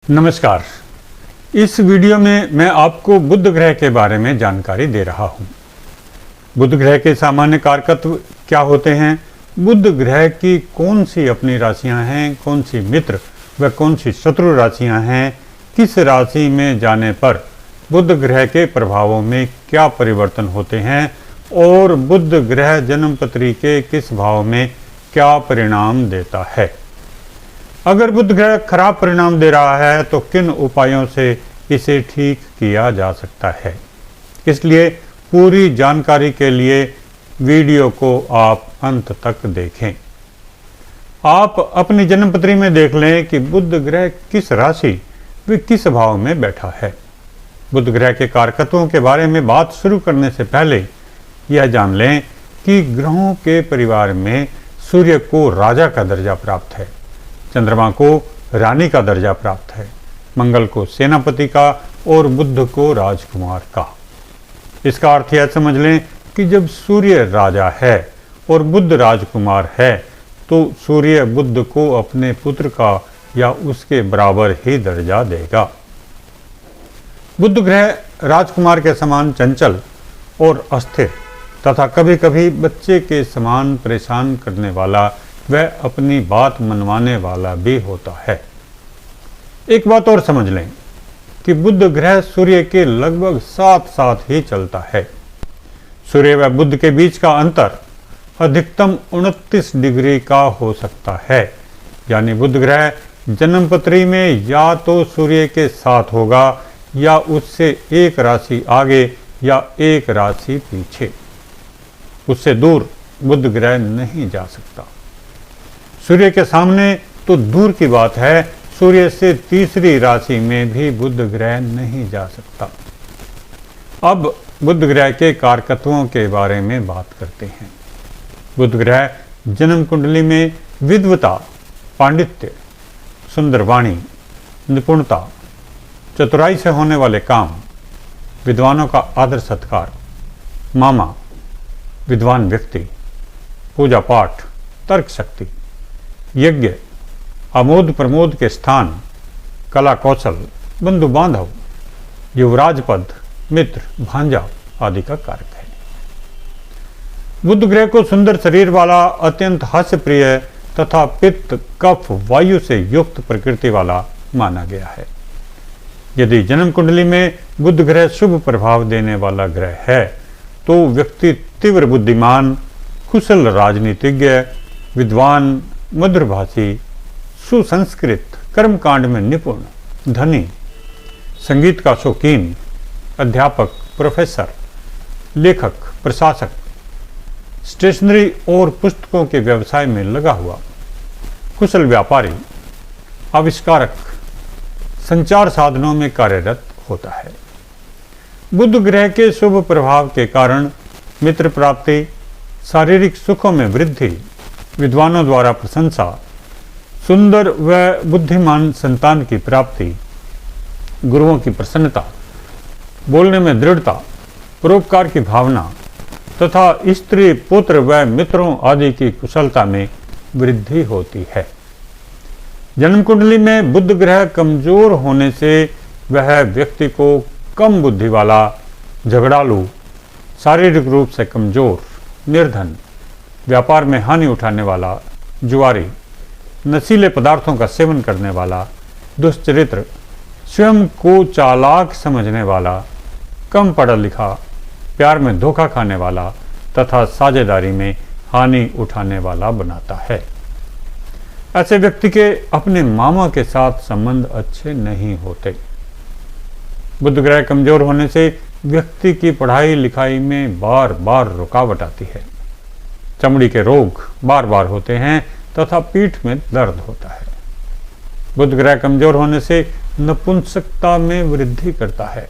नमस्कार। इस वीडियो में मैं आपको बुध ग्रह के बारे में जानकारी दे रहा हूं। बुध ग्रह के सामान्य कारकत्व क्या होते हैं, बुध ग्रह की कौन सी अपनी राशियां हैं, कौन सी मित्र व कौन सी शत्रु राशियां हैं, किस राशि में जाने पर बुध ग्रह के प्रभावों में क्या परिवर्तन होते हैं और बुध ग्रह जन्मपत्री के किस भाव में क्या परिणाम देता है। अगर बुध ग्रह खराब परिणाम दे रहा है तो किन उपायों से इसे ठीक किया जा सकता है। इसलिए पूरी जानकारी के लिए वीडियो को आप अंत तक देखें। आप अपनी जन्मपत्री में देख लें कि बुध ग्रह किस राशि व किस भाव में बैठा है। बुध ग्रह के कारकत्वों के बारे में बात शुरू करने से पहले यह जान लें कि ग्रहों के परिवार में सूर्य को राजा का दर्जा प्राप्त है, चंद्रमा को रानी का दर्जा प्राप्त है, मंगल को सेनापति का और बुध को राजकुमार का। इसका अर्थ यह समझ लें कि जब सूर्य राजा है और बुध राजकुमार है तो सूर्य बुध को अपने पुत्र का या उसके बराबर ही दर्जा देगा। बुध ग्रह राजकुमार के समान चंचल और अस्थिर तथा कभी कभी बच्चे के समान परेशान करने वाला वह अपनी बात मनवाने वाला भी होता है। एक बात और समझ लें कि बुध ग्रह सूर्य के लगभग साथ साथ ही चलता है। सूर्य व बुध के बीच का अंतर अधिकतम 29 डिग्री का हो सकता है, यानी बुध ग्रह जन्मपत्री में या तो सूर्य के साथ होगा या उससे एक राशि आगे या एक राशि पीछे। उससे दूर बुध ग्रह नहीं जा सकता। सूर्य के सामने तो दूर की बात है, सूर्य से तीसरी राशि में भी बुध ग्रह नहीं जा सकता। अब बुध ग्रह के कारकत्वों के बारे में बात करते हैं। बुध ग्रह जन्म कुंडली में विद्वता, पांडित्य, सुंदर वाणी, निपुणता, चतुराई से होने वाले काम, विद्वानों का आदर सत्कार, मामा, विद्वान व्यक्ति, पूजा पाठ, तर्क शक्ति, यज्ञ, आमोद प्रमोद के स्थान, कला कौशल, बंधु बांधव, युवराज पद, मित्र, भांजा आदि का कारक है। बुध ग्रह को सुंदर शरीर वाला, अत्यंत हास्यप्रिय तथा पित्त कफ वायु से युक्त प्रकृति वाला माना गया है। यदि जन्म कुंडली में बुध ग्रह शुभ प्रभाव देने वाला ग्रह है तो व्यक्ति तीव्र बुद्धिमान, कुशल राजनीतिज्ञ, विद्वान, मधुरभाषी, सुसंस्कृत, कर्मकांड में निपुण, धनी, संगीत का शौकीन, अध्यापक, प्रोफेसर, लेखक, प्रशासक, स्टेशनरी और पुस्तकों के व्यवसाय में लगा हुआ, कुशल व्यापारी, आविष्कारक, संचार साधनों में कार्यरत होता है। बुध ग्रह के शुभ प्रभाव के कारण मित्र प्राप्ति, शारीरिक सुखों में वृद्धि, विद्वानों द्वारा प्रशंसा, सुंदर व बुद्धिमान संतान की प्राप्ति, गुरुओं की प्रसन्नता, बोलने में दृढ़ता, परोपकार की भावना तथा स्त्री, पुत्र व मित्रों आदि की कुशलता में वृद्धि होती है। जन्म कुंडली में बुध ग्रह कमजोर होने से वह व्यक्ति को कम बुद्धि वाला, झगड़ालू, शारीरिक रूप से कमजोर, निर्धन, व्यापार में हानि उठाने वाला, जुआरी, नशीले पदार्थों का सेवन करने वाला, दुष्चरित्र, स्वयं को चालाक समझने वाला, कम पढ़ा लिखा, प्यार में धोखा खाने वाला तथा साझेदारी में हानि उठाने वाला बनाता है। ऐसे व्यक्ति के अपने मामा के साथ संबंध अच्छे नहीं होते। बुध ग्रह कमजोर होने से व्यक्ति की पढ़ाई लिखाई में बार बार रुकावट आती है। चमड़ी के रोग बार बार होते हैं तथा पीठ में दर्द होता है। बुध ग्रह कमजोर होने से नपुंसकता में वृद्धि करता है।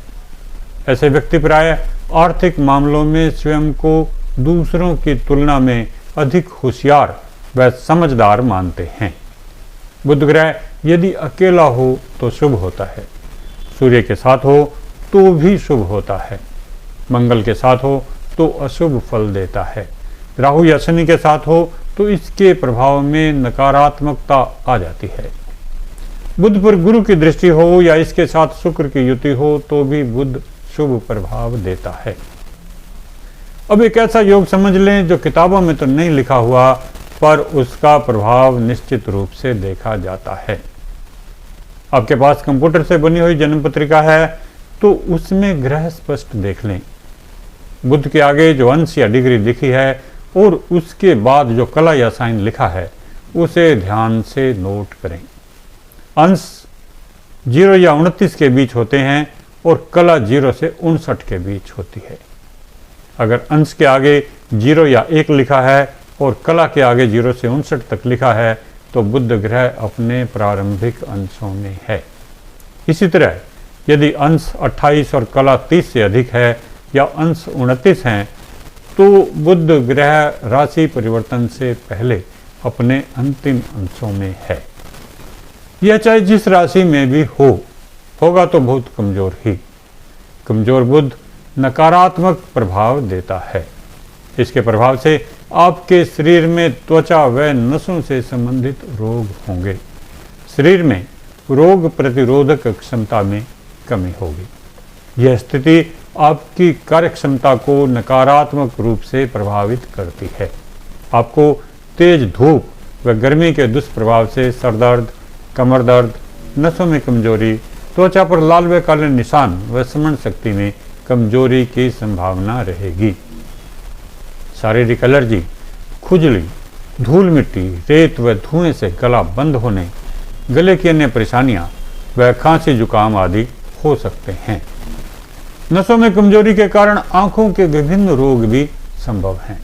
ऐसे व्यक्ति प्रायः आर्थिक मामलों में स्वयं को दूसरों की तुलना में अधिक होशियार व समझदार मानते हैं। बुध ग्रह यदि अकेला हो तो शुभ होता है, सूर्य के साथ हो तो भी शुभ होता है, मंगल के साथ हो तो अशुभ फल देता है, राहु या शनि के साथ हो तो इसके प्रभाव में नकारात्मकता आ जाती है। बुध पर गुरु की दृष्टि हो या इसके साथ शुक्र की युति हो तो भी बुध शुभ प्रभाव देता है। अब एक ऐसा योग समझ लें जो किताबों में तो नहीं लिखा हुआ, पर उसका प्रभाव निश्चित रूप से देखा जाता है। आपके पास कंप्यूटर से बनी हुई जन्म पत्रिका है तो उसमें ग्रह स्पष्ट देख लें। बुध के आगे जो अंश या डिग्री लिखी है और उसके बाद जो कला या साइन लिखा है उसे ध्यान से नोट करें। अंश 0 या 29 के बीच होते हैं और कला 0 से 59 के बीच होती है। अगर अंश के आगे 0 या 1 लिखा है और कला के आगे 0 से 59 तक लिखा है तो बुध ग्रह अपने प्रारंभिक अंशों में है। इसी तरह यदि अंश 28 और कला 30 से अधिक है या अंश 29 हैं तो बुध ग्रह राशि परिवर्तन से पहले अपने अंतिम अंशों में है। यह चाहे जिस राशि में भी होगा तो बहुत कमजोर ही। कमजोर बुध नकारात्मक प्रभाव देता है। इसके प्रभाव से आपके शरीर में त्वचा व नसों से संबंधित रोग होंगे। शरीर में रोग प्रतिरोधक क्षमता में कमी होगी। यह स्थिति आपकी कार्य क्षमता को नकारात्मक रूप से प्रभावित करती है। आपको तेज धूप व गर्मी के दुष्प्रभाव से सर दर्द, कमर दर्द, नसों में कमजोरी, त्वचा पर लाल व काले निशान व स्मरण शक्ति में कमजोरी की संभावना रहेगी। शारीरिक एलर्जी, खुजली, धूल मिट्टी, रेत व धुएं से गला बंद होने, गले की अन्य परेशानियां व खांसी जुकाम आदि हो सकते हैं। नसों में कमजोरी के कारण आंखों के विभिन्न रोग भी संभव हैं।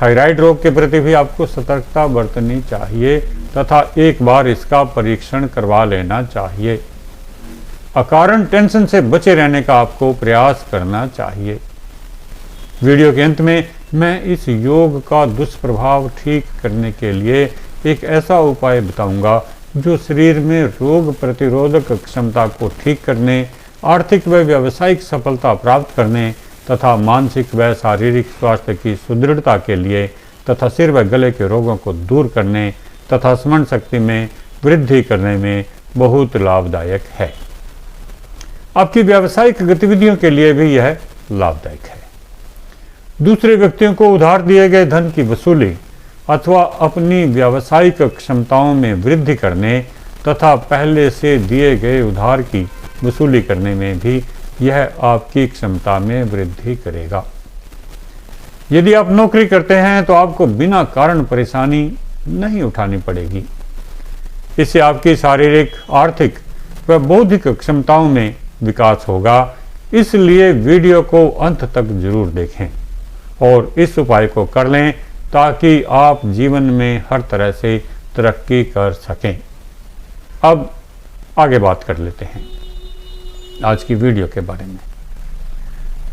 थायराइड रोग के प्रति भी आपको सतर्कता बरतनी चाहिए तथा एक बार इसका परीक्षण करवा लेना चाहिए। अकारण टेंशन से बचे रहने का आपको प्रयास करना चाहिए। वीडियो के अंत में मैं इस योग का दुष्प्रभाव ठीक करने के लिए एक ऐसा उपाय बताऊंगा जो शरीर में रोग प्रतिरोधक क्षमता को ठीक करने, आर्थिक व व्यावसायिक सफलता प्राप्त करने तथा मानसिक व शारीरिक स्वास्थ्य की सुदृढ़ता के लिए तथा सिर व गले के रोगों को दूर करने तथा स्मरण शक्ति में वृद्धि करने में बहुत लाभदायक है। आपकी व्यावसायिक गतिविधियों के लिए भी यह लाभदायक है। दूसरे व्यक्तियों को उधार दिए गए धन की वसूली अथवा अपनी व्यावसायिक क्षमताओं में वृद्धि करने तथा पहले से दिए गए उधार की वसूली करने में भी यह आपकी क्षमता में वृद्धि करेगा। यदि आप नौकरी करते हैं तो आपको बिना कारण परेशानी नहीं उठानी पड़ेगी। इससे आपकी शारीरिक, आर्थिक व बौद्धिक क्षमताओं में विकास होगा। इसलिए वीडियो को अंत तक जरूर देखें और इस उपाय को कर लें ताकि आप जीवन में हर तरह से तरक्की कर सकें। अब आगे बात कर लेते हैं आज की वीडियो के बारे में।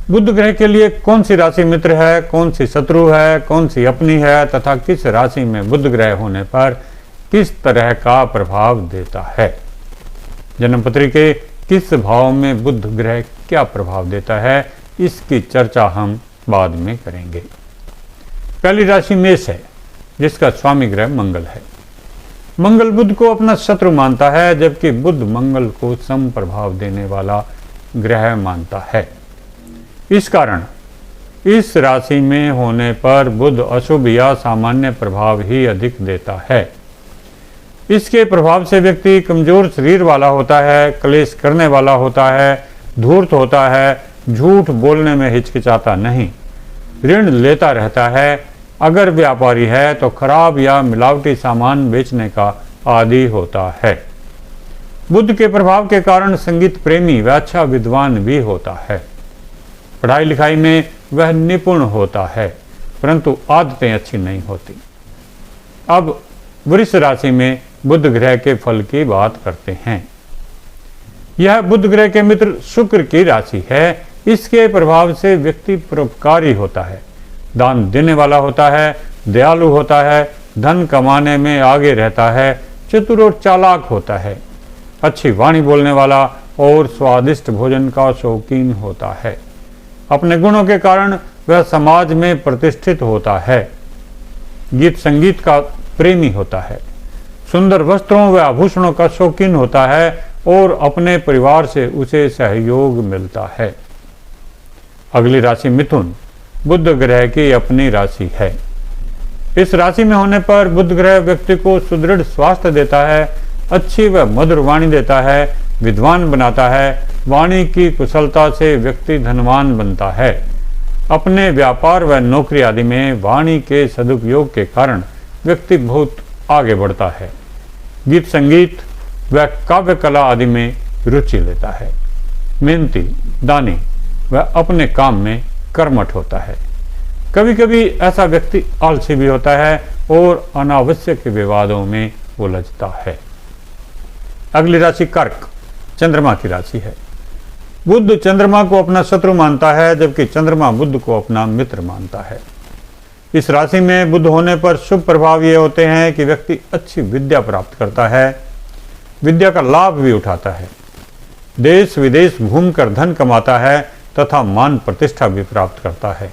बुध ग्रह के लिए कौन सी राशि मित्र है, कौन सी शत्रु है, कौन सी अपनी है तथा किस राशि में बुध ग्रह होने पर किस तरह का प्रभाव देता है। जन्मपत्री के किस भाव में बुध ग्रह क्या प्रभाव देता है, इसकी चर्चा हम बाद में करेंगे। पहली राशि मेष है जिसका स्वामी ग्रह मंगल है। मंगल बुध को अपना शत्रु मानता है जबकि बुध मंगल को सम प्रभाव देने वाला ग्रह मानता है। इस कारण इस राशि में होने पर बुध अशुभ या सामान्य प्रभाव ही अधिक देता है। इसके प्रभाव से व्यक्ति कमजोर शरीर वाला होता है, क्लेश करने वाला होता है, धूर्त होता है, झूठ बोलने में हिचकिचाता नहीं, ऋण लेता रहता है, अगर व्यापारी है तो खराब या मिलावटी सामान बेचने का आदी होता है। बुध के प्रभाव के कारण संगीत प्रेमी व अच्छा विद्वान भी होता है। पढ़ाई लिखाई में वह निपुण होता है परंतु आदतें अच्छी नहीं होती। अब वृष राशि में बुध ग्रह के फल की बात करते हैं। यह बुध ग्रह के मित्र शुक्र की राशि है। इसके प्रभाव से व्यक्ति परोपकारी होता है, दान देने वाला होता है, दयालु होता है, धन कमाने में आगे रहता है, चतुर और चालाक होता है, अच्छी वाणी बोलने वाला और स्वादिष्ट भोजन का शौकीन होता है। अपने गुणों के कारण वह समाज में प्रतिष्ठित होता है। गीत संगीत का प्रेमी होता है, सुंदर वस्त्रों व आभूषणों का शौकीन होता है और अपने परिवार से उसे सहयोग मिलता है। अगली राशि मिथुन, बुध ग्रह की अपनी राशि है। इस राशि में होने पर बुध ग्रह व्यक्ति को सुदृढ़ स्वास्थ्य देता है, अच्छी व मधुर वाणी देता है, विद्वान बनाता है। वाणी की कुशलता से व्यक्ति धनवान बनता है। अपने व्यापार व नौकरी आदि में वाणी के सदुपयोग के कारण व्यक्ति बहुत आगे बढ़ता है। गीत संगीत व काव्य कला आदि में रुचि लेता है। मेहनती, दानी व अपने काम में कर्मठ होता है। कभी कभी ऐसा व्यक्ति आलसी भी होता है और अनावश्यक विवादों में उलझता है। अगली राशि कर्क, चंद्रमा की राशि है। बुध चंद्रमा को अपना शत्रु मानता है, जबकि चंद्रमा बुध को अपना मित्र मानता है। इस राशि में बुध होने पर शुभ प्रभाव ये होते हैं कि व्यक्ति अच्छी विद्या प्राप्त करता है, विद्या का लाभ भी उठाता है, देश विदेश घूमकर धन कमाता है तथा मान प्रतिष्ठा भी प्राप्त करता है।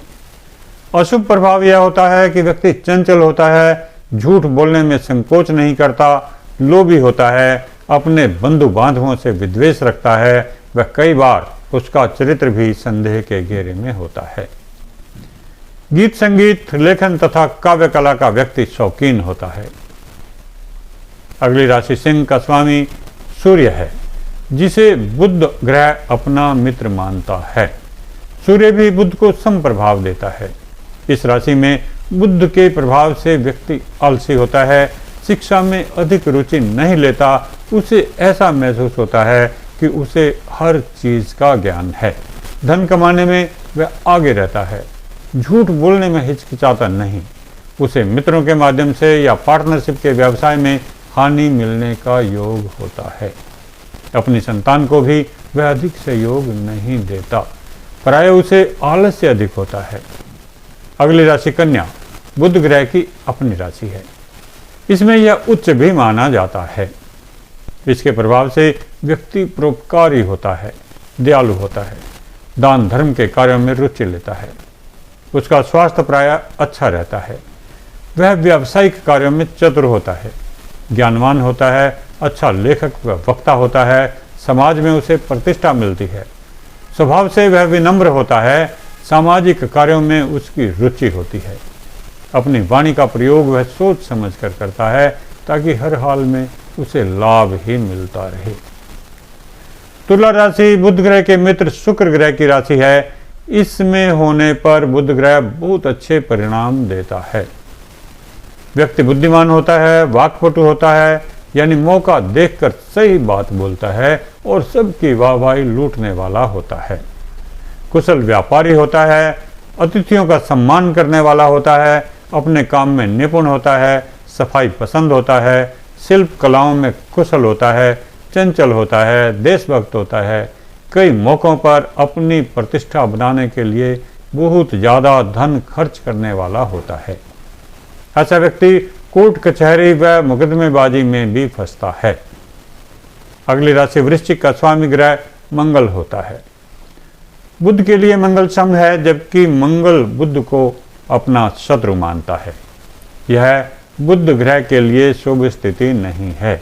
अशुभ प्रभाव यह होता है कि व्यक्ति चंचल होता है, झूठ बोलने में संकोच नहीं करता, लोभी होता है, अपने बंधु बांधवों से विद्वेष रखता है व कई बार उसका चरित्र भी संदेह के घेरे में होता है। गीत संगीत, लेखन तथा काव्य कला का व्यक्ति शौकीन होता है। अगली राशि सिंह का स्वामी सूर्य है, जिसे बुध ग्रह अपना मित्र मानता है। सूर्य भी बुध को सम प्रभाव देता है। इस राशि में बुध के प्रभाव से व्यक्ति आलसी होता है, शिक्षा में अधिक रुचि नहीं लेता, उसे ऐसा महसूस होता है कि उसे हर चीज का ज्ञान है। धन कमाने में वह आगे रहता है, झूठ बोलने में हिचकिचाता नहीं। उसे मित्रों के माध्यम से या पार्टनरशिप के व्यवसाय में हानि मिलने का योग होता है। अपनी संतान को भी वह अधिक सहयोग नहीं देता, प्रायः उसे आलस्य अधिक होता है। अगली राशि कन्या, बुध ग्रह की अपनी राशि है। इसमें यह उच्च भी माना जाता है। इसके प्रभाव से व्यक्ति परोपकारी होता है, दयालु होता है, दान धर्म के कार्यों में रुचि लेता है। उसका स्वास्थ्य प्रायः अच्छा रहता है। वह व्यावसायिक कार्यों में चतुर होता है, ज्ञानवान होता है, अच्छा लेखक व वक्ता होता है, समाज में उसे प्रतिष्ठा मिलती है। स्वभाव से वह विनम्र होता है, सामाजिक कार्यों में उसकी रुचि होती है। अपनी वाणी का प्रयोग वह सोच समझ कर करता है ताकि हर हाल में उसे लाभ ही मिलता रहे। तुला राशि बुध ग्रह के मित्र शुक्र ग्रह की राशि है। इसमें होने पर बुध ग्रह बहुत अच्छे परिणाम देता है। व्यक्ति बुद्धिमान होता है, वाक्पटु होता है, यानी मौका देखकर सही बात बोलता है और सबकी वाहवाही लूटने वाला होता है। कुशल व्यापारी होता है, अतिथियों का सम्मान करने वाला होता है, अपने काम में निपुण होता है, सफाई पसंद होता है, शिल्प कलाओं में कुशल होता है, चंचल होता है, देशभक्त होता है। कई मौकों पर अपनी प्रतिष्ठा बनाने के लिए बहुत ज़्यादा धन खर्च करने वाला होता है। ऐसा व्यक्ति कोर्ट कचहरी व मुकदमेबाजी में भी फंसता है। अगली राशि वृश्चिक का स्वामी ग्रह मंगल होता है। बुध के लिए मंगल सम है, जबकि मंगल बुध को अपना शत्रु मानता है। यह बुध ग्रह के लिए शुभ स्थिति नहीं है।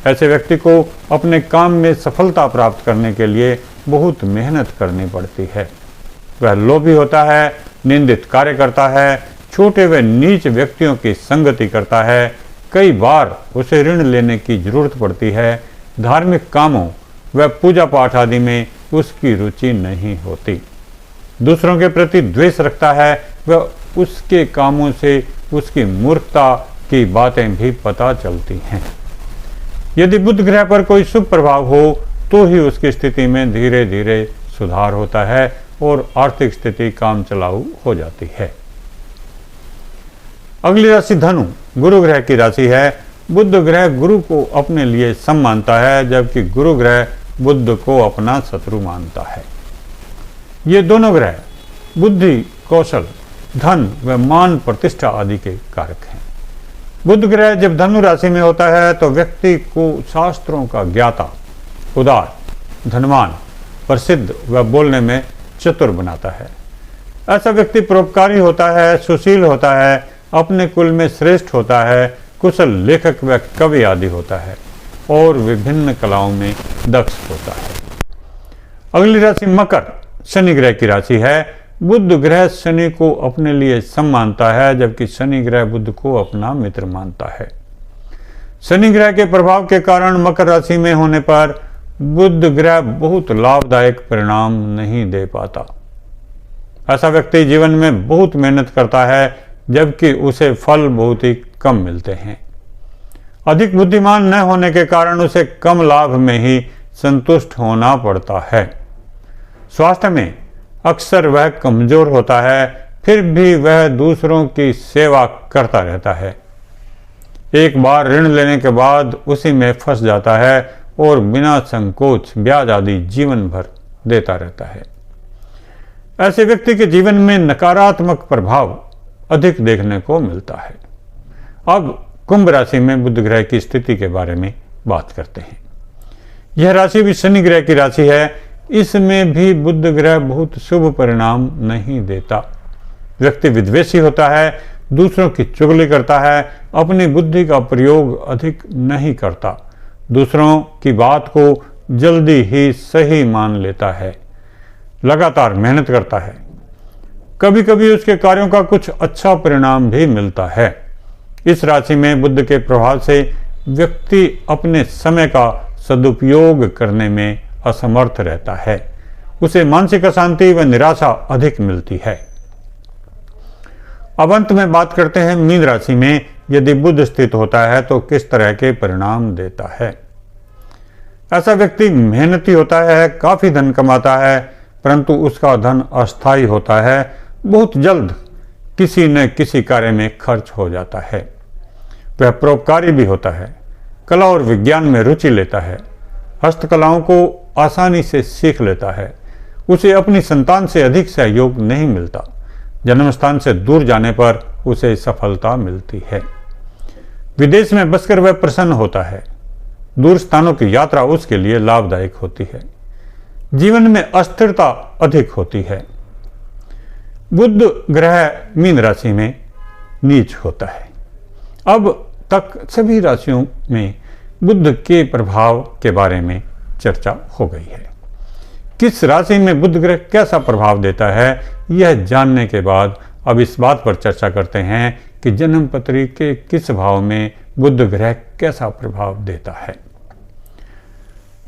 ऐसे व्यक्ति को अपने काम में सफलता प्राप्त करने के लिए बहुत मेहनत करनी पड़ती है। वह लोभी होता है, निंदित कार्य करता है, छोटे व नीच व्यक्तियों की संगति करता है। कई बार उसे ऋण लेने की जरूरत पड़ती है। धार्मिक कामों व पूजा पाठ आदि में उसकी रुचि नहीं होती। दूसरों के प्रति द्वेष रखता है व उसके कामों से उसकी मूर्खता की बातें भी पता चलती हैं। यदि बुध ग्रह पर कोई शुभ प्रभाव हो तो ही उसकी स्थिति में धीरे धीरे सुधार होता है और आर्थिक स्थिति काम चलाऊ हो जाती है। अगली राशि धनु गुरु ग्रह की राशि है। बुध ग्रह गुरु को अपने लिए सम मानता है, जबकि गुरु ग्रह बुध को अपना शत्रु मानता है। ये दोनों ग्रह बुद्धि, कौशल, धन व मान प्रतिष्ठा आदि के कारक हैं। बुध ग्रह जब धनु राशि में होता है तो व्यक्ति को शास्त्रों का ज्ञाता, उदार, धनवान, प्रसिद्ध व बोलने में चतुर बनाता है। ऐसा व्यक्ति परोपकारी होता है, सुशील होता है, अपने कुल में श्रेष्ठ होता है, कुशल लेखक व कवि आदि होता है और विभिन्न कलाओं में दक्ष होता है। अगली राशि मकर शनि ग्रह की राशि है। बुध ग्रह शनि को अपने लिए सम मानता है, जबकि शनि ग्रह बुध को अपना मित्र मानता है। शनि ग्रह के प्रभाव के कारण मकर राशि में होने पर बुध ग्रह बहुत लाभदायक परिणाम नहीं दे पाता। ऐसा व्यक्ति जीवन में बहुत मेहनत करता है, जबकि उसे फल बहुत ही कम मिलते हैं। अधिक बुद्धिमान न होने के कारण उसे कम लाभ में ही संतुष्ट होना पड़ता है। स्वास्थ्य में अक्सर वह कमजोर होता है, फिर भी वह दूसरों की सेवा करता रहता है। एक बार ऋण लेने के बाद उसी में फंस जाता है और बिना संकोच ब्याज आदि जीवन भर देता रहता है। ऐसे व्यक्ति के जीवन में नकारात्मक प्रभाव अधिक देखने को मिलता है। अब कुंभ राशि में बुध ग्रह की स्थिति के बारे में बात करते हैं। यह राशि भी शनि ग्रह की राशि है। इसमें भी बुध ग्रह बहुत शुभ परिणाम नहीं देता। व्यक्ति विद्वेषी होता है, दूसरों की चुगली करता है, अपनी बुद्धि का प्रयोग अधिक नहीं करता, दूसरों की बात को जल्दी ही सही मान लेता है, लगातार मेहनत करता है। कभी कभी उसके कार्यों का कुछ अच्छा परिणाम भी मिलता है। इस राशि में बुध के प्रभाव से व्यक्ति अपने समय का सदुपयोग करने में असमर्थ रहता है। उसे मानसिक अशांति व निराशा अधिक मिलती है। अब अंत में बात करते हैं मीन राशि में यदि बुध स्थित होता है तो किस तरह के परिणाम देता है। ऐसा व्यक्ति मेहनती होता है, काफी धन कमाता है, परंतु उसका धन अस्थायी होता है, बहुत जल्द किसी न किसी कार्य में खर्च हो जाता है। वह परोपकारी भी होता है, कला और विज्ञान में रुचि लेता है, हस्तकलाओं को आसानी से सीख लेता है। उसे अपनी संतान से अधिक सहयोग नहीं मिलता। जन्म स्थान से दूर जाने पर उसे सफलता मिलती है। विदेश में बसकर वह प्रसन्न होता है। दूर स्थानों की यात्रा उसके लिए लाभदायक होती है। जीवन में अस्थिरता अधिक होती है। बुध ग्रह मीन राशि में नीच होता है। अब तक सभी राशियों में बुध के प्रभाव के बारे में चर्चा हो गई है। किस राशि में बुध ग्रह कैसा प्रभाव देता है, यह जानने के बाद अब इस बात पर चर्चा करते हैं कि जन्म पत्री के किस भाव में बुध ग्रह कैसा प्रभाव देता है।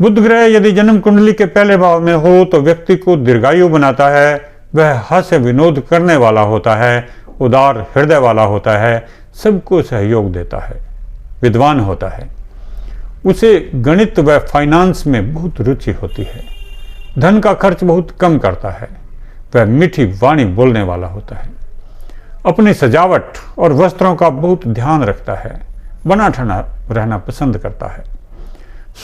बुध ग्रह यदि जन्म कुंडली के पहले भाव में हो तो व्यक्ति को दीर्घायु बनाता है। वह हास्य विनोद करने वाला होता है, उदार हृदय वाला होता है, सबको सहयोग देता है, विद्वान होता है। उसे गणित व फाइनेंस में बहुत रुचि होती है। धन का खर्च बहुत कम करता है। वह मीठी वाणी बोलने वाला होता है। अपनी सजावट और वस्त्रों का बहुत ध्यान रखता है। बना ठना रहना पसंद करता है।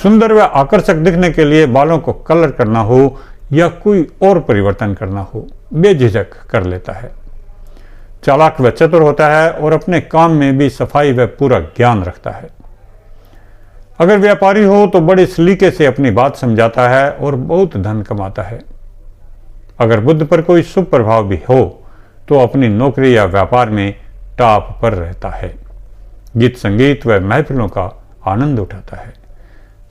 सुंदर व आकर्षक दिखने के लिए बालों को कलर करना हो या कोई और परिवर्तन करना हो, बेझिझक कर लेता है। चालाक व चतुर होता है और अपने काम में भी सफाई व पूरा ज्ञान रखता है। अगर व्यापारी हो तो बड़े सलीके से अपनी बात समझाता है और बहुत धन कमाता है। अगर बुध पर कोई शुभ प्रभाव भी हो तो अपनी नौकरी या व्यापार में टॉप पर रहता है। गीत संगीत व महफिलों का आनंद उठाता है।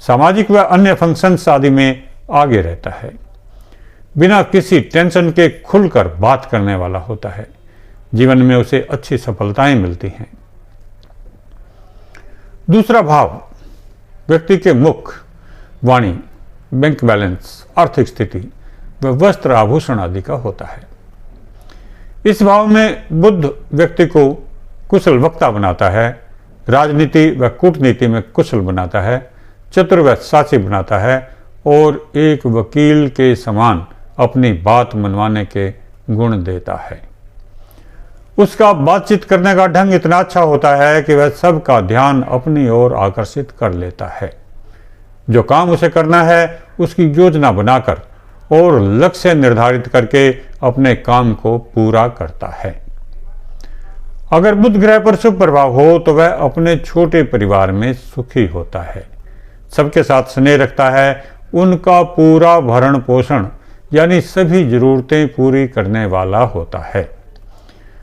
सामाजिक व अन्य फंक्शंस आदि में आगे रहता है। बिना किसी टेंशन के खुलकर बात करने वाला होता है। जीवन में उसे अच्छी सफलताएं मिलती हैं। दूसरा भाव व्यक्ति के मुख, वाणी, बैंक बैलेंस, आर्थिक स्थिति व वस्त्र आभूषण आदि का होता है। इस भाव में बुध व्यक्ति को कुशल वक्ता बनाता है, राजनीति व कूटनीति में कुशल बनाता है, चतुर व साची बनाता है और एक वकील के समान अपनी बात मनवाने के गुण देता है। उसका बातचीत करने का ढंग इतना अच्छा होता है कि वह सबका ध्यान अपनी ओर आकर्षित कर लेता है। जो काम उसे करना है उसकी योजना बनाकर और लक्ष्य निर्धारित करके अपने काम को पूरा करता है। अगर बुध ग्रह पर शुभ प्रभाव हो तो वह अपने छोटे परिवार में सुखी होता है, सबके साथ स्नेह रखता है, उनका पूरा भरण पोषण यानी सभी जरूरतें पूरी करने वाला होता है।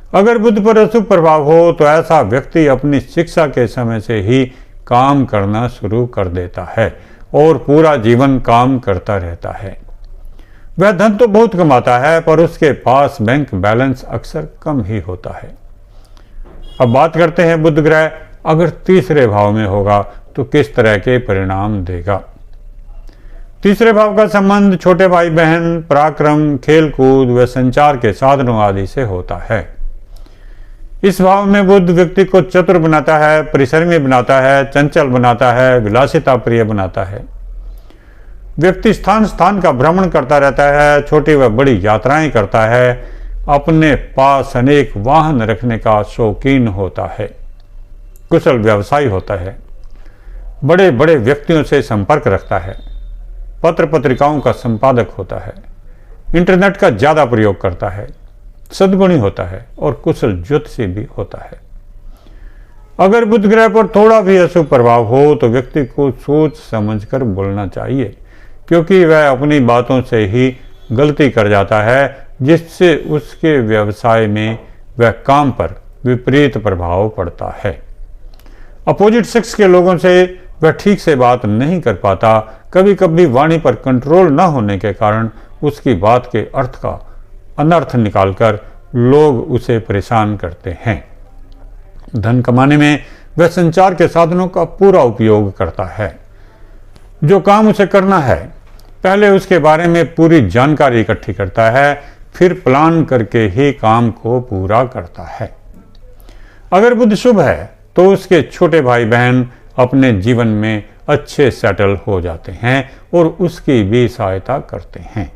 अगर बुध पर अशुभ प्रभाव हो तो ऐसा व्यक्ति अपनी शिक्षा के समय से ही काम करना शुरू कर देता है और पूरा जीवन काम करता रहता है। वह धन तो बहुत कमाता है पर उसके पास बैंक बैलेंस अक्सर कम ही होता है। अब बात करते हैं बुध ग्रह अगर तीसरे भाव में होगा तो किस तरह के परिणाम देगा। तीसरे भाव का संबंध छोटे भाई बहन, पराक्रम, खेल कूद व संचार के साधनों आदि से होता है। इस भाव में बुध व्यक्ति को चतुर बनाता है, परिश्रमी बनाता है, चंचल बनाता है, विलासिता प्रिय बनाता है। व्यक्ति स्थान स्थान का भ्रमण करता रहता है, छोटी व बड़ी यात्राएं करता है, अपने पास अनेक वाहन रखने का शौकीन होता है, कुशल व्यवसायी होता है, बड़े बड़े व्यक्तियों से संपर्क रखता है, पत्र पत्रिकाओं का संपादक होता है, इंटरनेट का ज्यादा प्रयोग करता है, सद्गुणी होता है और कुशल ज्योतिषी भी होता है। अगर बुध ग्रह पर थोड़ा भी अशुभ प्रभाव हो तो व्यक्ति को सोच समझकर बोलना चाहिए, क्योंकि वह अपनी बातों से ही गलती कर जाता है, जिससे उसके व्यवसाय में व काम पर विपरीत प्रभाव पड़ता है। अपोजिट सेक्स के लोगों से वह ठीक से बात नहीं कर पाता। कभी कभी वाणी पर कंट्रोल न होने के कारण उसकी बात के अर्थ का अनर्थ निकालकर लोग उसे परेशान करते हैं। धन कमाने में वह संचार के साधनों का पूरा उपयोग करता है। जो काम उसे करना है पहले उसके बारे में पूरी जानकारी इकट्ठी करता है, फिर प्लान करके ही काम को पूरा करता है। अगर बुध शुभ है तो उसके छोटे भाई बहन अपने जीवन में अच्छे सेटल हो जाते हैं और उसकी भी सहायता करते हैं।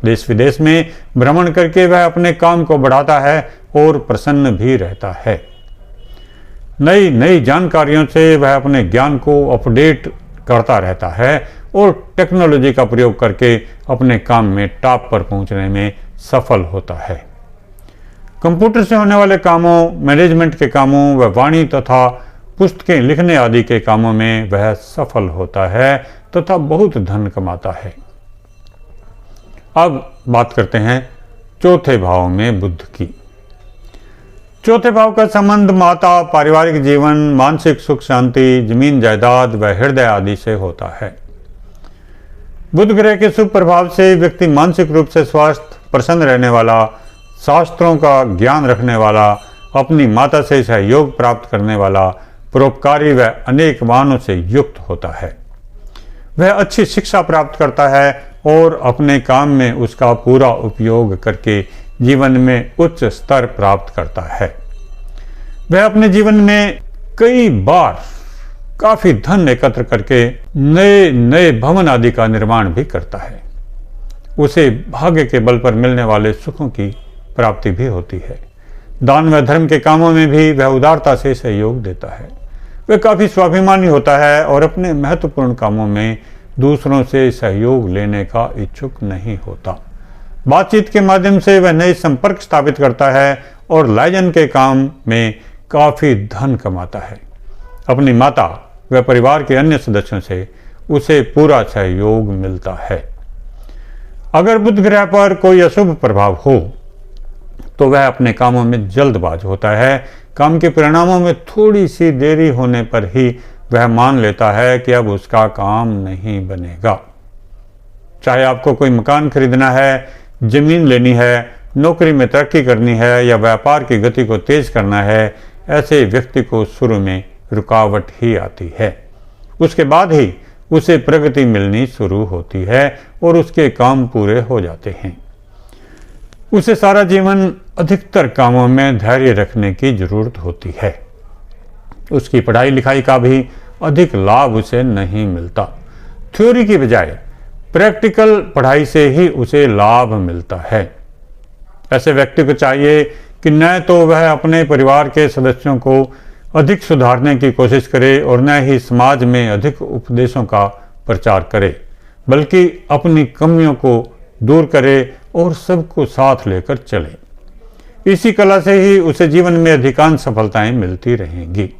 देश विदेश में भ्रमण करके वह अपने काम को बढ़ाता है और प्रसन्न भी रहता है। नई नई जानकारियों से वह अपने ज्ञान को अपडेट करता रहता है और टेक्नोलॉजी का प्रयोग करके अपने काम में टॉप पर पहुंचने में सफल होता है। कंप्यूटर से होने वाले कामों, मैनेजमेंट के कामों व वाणी तथा पुस्तकें लिखने आदि के कामों में वह सफल होता है तथा बहुत धन कमाता है। अब बात करते हैं चौथे भाव में बुध की। चौथे भाव का संबंध माता, पारिवारिक जीवन, मानसिक सुख शांति, जमीन जायदाद व हृदय आदि से होता है। बुध ग्रह के शुभ प्रभाव से व्यक्ति मानसिक रूप से स्वस्थ, प्रसन्न रहने वाला, शास्त्रों का ज्ञान रखने वाला, अपनी माता से सहयोग प्राप्त करने वाला, परोपकारी व अनेक वाहनों से युक्त होता है। वह अच्छी शिक्षा प्राप्त करता है और अपने काम में उसका पूरा उपयोग करके जीवन में उच्च स्तर प्राप्त करता है। वह अपने जीवन में कई बार काफी धन एकत्र करके नए नए भवन आदि का निर्माण भी करता है। उसे भाग्य के बल पर मिलने वाले सुखों की प्राप्ति भी होती है। दान व धर्म के कामों में भी वह उदारता से सहयोग देता है। वह काफी स्वाभिमानी होता है और अपने महत्वपूर्ण कामों में दूसरों से सहयोग लेने का इच्छुक नहीं होता। बातचीत के माध्यम से वह नए संपर्क स्थापित करता है और लाइजन के काम में काफी धन कमाता है। अपनी माता व परिवार के अन्य सदस्यों से उसे पूरा सहयोग मिलता है। अगर बुध ग्रह पर कोई अशुभ प्रभाव हो तो वह अपने कामों में जल्दबाज होता है। काम के परिणामों में थोड़ी सी देरी होने पर ही वह मान लेता है कि अब उसका काम नहीं बनेगा। चाहे आपको कोई मकान खरीदना है, जमीन लेनी है, नौकरी में तरक्की करनी है या व्यापार की गति को तेज करना है, ऐसे व्यक्ति को शुरू में रुकावट ही आती है। उसके बाद ही उसे प्रगति मिलनी शुरू होती है और उसके काम पूरे हो जाते हैं। उसे सारा जीवन अधिकतर कामों में धैर्य रखने की जरूरत होती है। उसकी पढ़ाई लिखाई का भी अधिक लाभ उसे नहीं मिलता। थ्योरी की बजाय प्रैक्टिकल पढ़ाई से ही उसे लाभ मिलता है। ऐसे व्यक्ति को चाहिए कि न तो वह अपने परिवार के सदस्यों को अधिक सुधारने की कोशिश करे और न ही समाज में अधिक उपदेशों का प्रचार करे, बल्कि अपनी कमियों को दूर करे और सबको साथ लेकर चले। इसी कला से ही उसे जीवन में अधिकांश सफलताएं मिलती रहेंगी।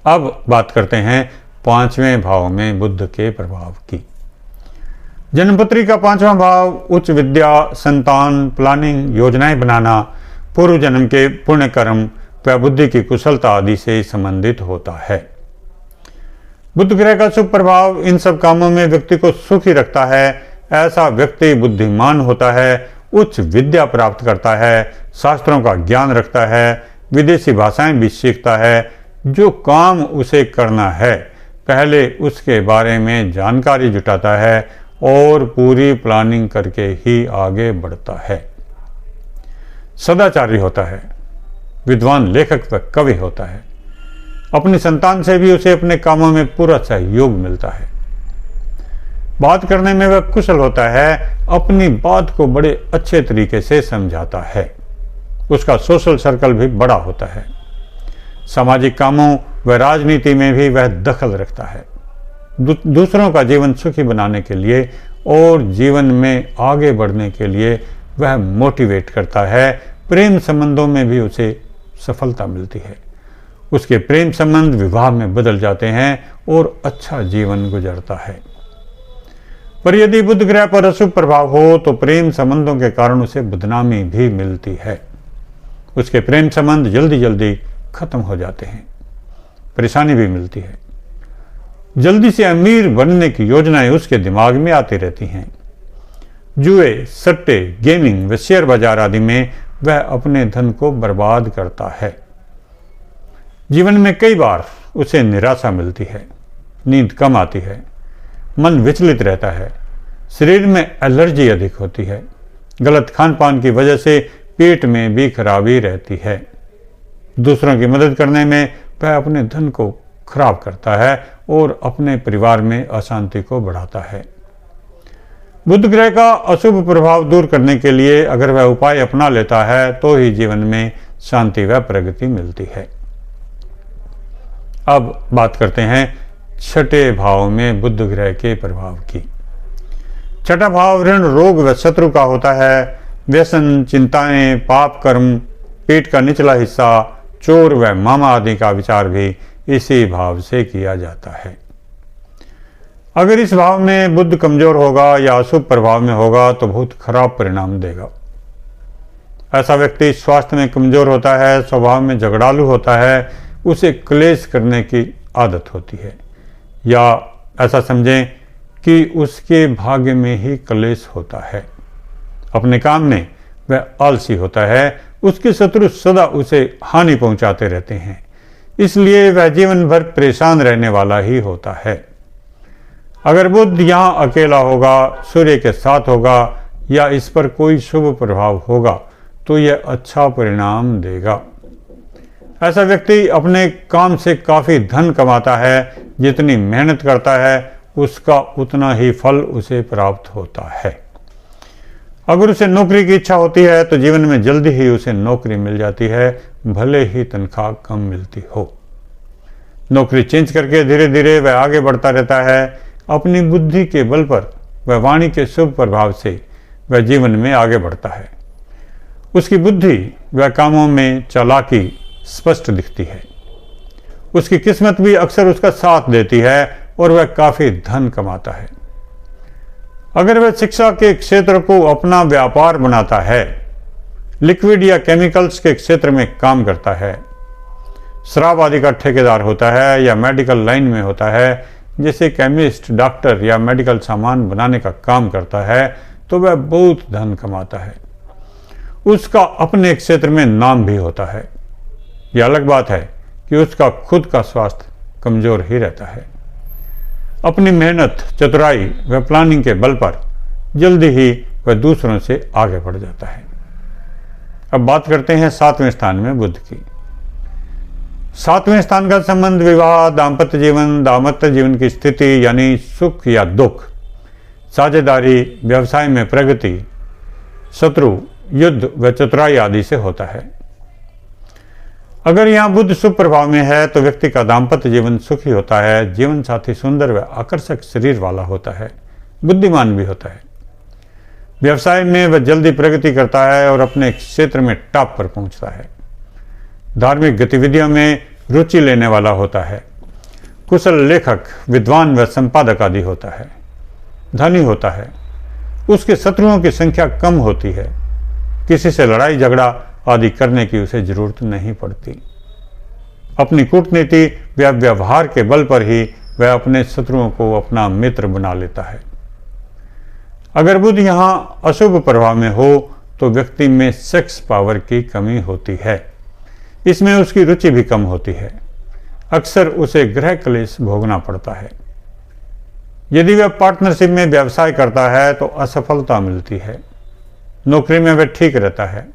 अब बात करते हैं पांचवें भाव में बुध के प्रभाव की। जन्मपत्री का पांचवा भाव उच्च विद्या, संतान, प्लानिंग, योजनाएं बनाना, पूर्व जन्म के पुण्य कर्म व बुद्धि की कुशलता आदि से संबंधित होता है। बुध ग्रह का शुभ प्रभाव इन सब कामों में व्यक्ति को सुखी रखता है। ऐसा व्यक्ति बुद्धिमान होता है, उच्च विद्या प्राप्त करता है, शास्त्रों का ज्ञान रखता है, विदेशी भाषाएं भी सीखता है। जो काम उसे करना है पहले उसके बारे में जानकारी जुटाता है और पूरी प्लानिंग करके ही आगे बढ़ता है। सदाचारी होता है, विद्वान लेखक व कवि होता है। अपनी संतान से भी उसे अपने कामों में पूरा सहयोग मिलता है। बात करने में वह कुशल होता है, अपनी बात को बड़े अच्छे तरीके से समझाता है। उसका सोशल सर्कल भी बड़ा होता है। सामाजिक कामों व राजनीति में भी वह दखल रखता है। दूसरों का जीवन सुखी बनाने के लिए और जीवन में आगे बढ़ने के लिए वह मोटिवेट करता है। प्रेम संबंधों में भी उसे सफलता मिलती है। उसके प्रेम संबंध विवाह में बदल जाते हैं और अच्छा जीवन गुजरता है। पर यदि बुध ग्रह पर अशुभ प्रभाव हो तो प्रेम संबंधों के कारण उसे बदनामी भी मिलती है। उसके प्रेम संबंध जल्दी जल्दी खत्म हो जाते हैं, परेशानी भी मिलती है। जल्दी से अमीर बनने की योजनाएं उसके दिमाग में आती रहती हैं। जुए, सट्टे, गेमिंग व शेयर बाजार आदि में वह अपने धन को बर्बाद करता है। जीवन में कई बार उसे निराशा मिलती है, नींद कम आती है, मन विचलित रहता है, शरीर में एलर्जी अधिक होती है, गलत खान पान की वजह से पेट में भी खराबी रहती है। दूसरों की मदद करने में वह अपने धन को खराब करता है और अपने परिवार में अशांति को बढ़ाता है। बुध ग्रह का अशुभ प्रभाव दूर करने के लिए अगर वह उपाय अपना लेता है तो ही जीवन में शांति व प्रगति मिलती है। अब बात करते हैं छठे भाव में बुध ग्रह के प्रभाव की। छठा भाव ऋण, रोग व शत्रु का होता है। व्यसन, चिंताएं, पाप कर्म, पेट का निचला हिस्सा, चोर व मामा आदि का विचार भी इसी भाव से किया जाता है। अगर इस भाव में बुध कमजोर होगा या अशुभ प्रभाव में होगा तो बहुत खराब परिणाम देगा। ऐसा व्यक्ति स्वास्थ्य में कमजोर होता है, स्वभाव में झगड़ालू होता है, उसे क्लेश करने की आदत होती है, या ऐसा समझें कि उसके भाग्य में ही क्लेश होता है। अपने काम में वह आलसी होता है, उसके शत्रु सदा उसे हानि पहुंचाते रहते हैं, इसलिए वह जीवन भर परेशान रहने वाला ही होता है। अगर बुध यहाँ अकेला होगा, सूर्य के साथ होगा या इस पर कोई शुभ प्रभाव होगा तो यह अच्छा परिणाम देगा। ऐसा व्यक्ति अपने काम से काफी धन कमाता है, जितनी मेहनत करता है उसका उतना ही फल उसे प्राप्त होता है। अगर उसे नौकरी की इच्छा होती है तो जीवन में जल्दी ही उसे नौकरी मिल जाती है, भले ही तनख्वाह कम मिलती हो। नौकरी चेंज करके धीरे धीरे वह आगे बढ़ता रहता है। अपनी बुद्धि के बल पर वह वाणी के शुभ प्रभाव से वह जीवन में आगे बढ़ता है। उसकी बुद्धि वह कामों में चालाकी स्पष्ट दिखती है। उसकी किस्मत भी अक्सर उसका साथ देती है और वह काफी धन कमाता है। अगर वह शिक्षा के क्षेत्र को अपना व्यापार बनाता है, लिक्विड या केमिकल्स के क्षेत्र में काम करता है, शराब आदि का ठेकेदार होता है या मेडिकल लाइन में होता है, जैसे केमिस्ट, डॉक्टर या मेडिकल सामान बनाने का काम करता है, तो वह बहुत धन कमाता है। उसका अपने क्षेत्र में नाम भी होता है। यह अलग बात है कि उसका खुद का स्वास्थ्य कमजोर ही रहता है। अपनी मेहनत, चतुराई व प्लानिंग के बल पर जल्दी ही वह दूसरों से आगे बढ़ जाता है। अब बात करते हैं 7वें स्थान में बुध की। 7वें स्थान का संबंध विवाह, दाम्पत्य जीवन की स्थिति यानी सुख या दुख, साझेदारी, व्यवसाय में प्रगति, शत्रु, युद्ध व चतुराई आदि से होता है। अगर यहाँ बुध शुभ प्रभाव में है तो व्यक्ति का दाम्पत्य जीवन सुखी होता है, जीवन साथी सुंदर व आकर्षक शरीर वाला होता है, बुद्धिमान भी होता है। व्यवसाय में वह जल्दी प्रगति करता है और अपने क्षेत्र में टॉप पर पहुंचता है। धार्मिक गतिविधियों में रुचि लेने वाला होता है। कुशल लेखक, विद्वान व संपादक आदि होता है। धनी होता है। उसके शत्रुओं की संख्या कम होती है। किसी से लड़ाई झगड़ा आदि करने की उसे जरूरत नहीं पड़ती। अपनी कूटनीति व व्यवहार के बल पर ही वह अपने शत्रुओं को अपना मित्र बना लेता है। अगर बुध यहाँ अशुभ प्रभाव में हो तो व्यक्ति में सेक्स पावर की कमी होती है। इसमें उसकी रुचि भी कम होती है। अक्सर उसे गृह क्लेश भोगना पड़ता है। यदि वह पार्टनरशिप में व्यवसाय करता है तो असफलता मिलती है। नौकरी में वह ठीक रहता है।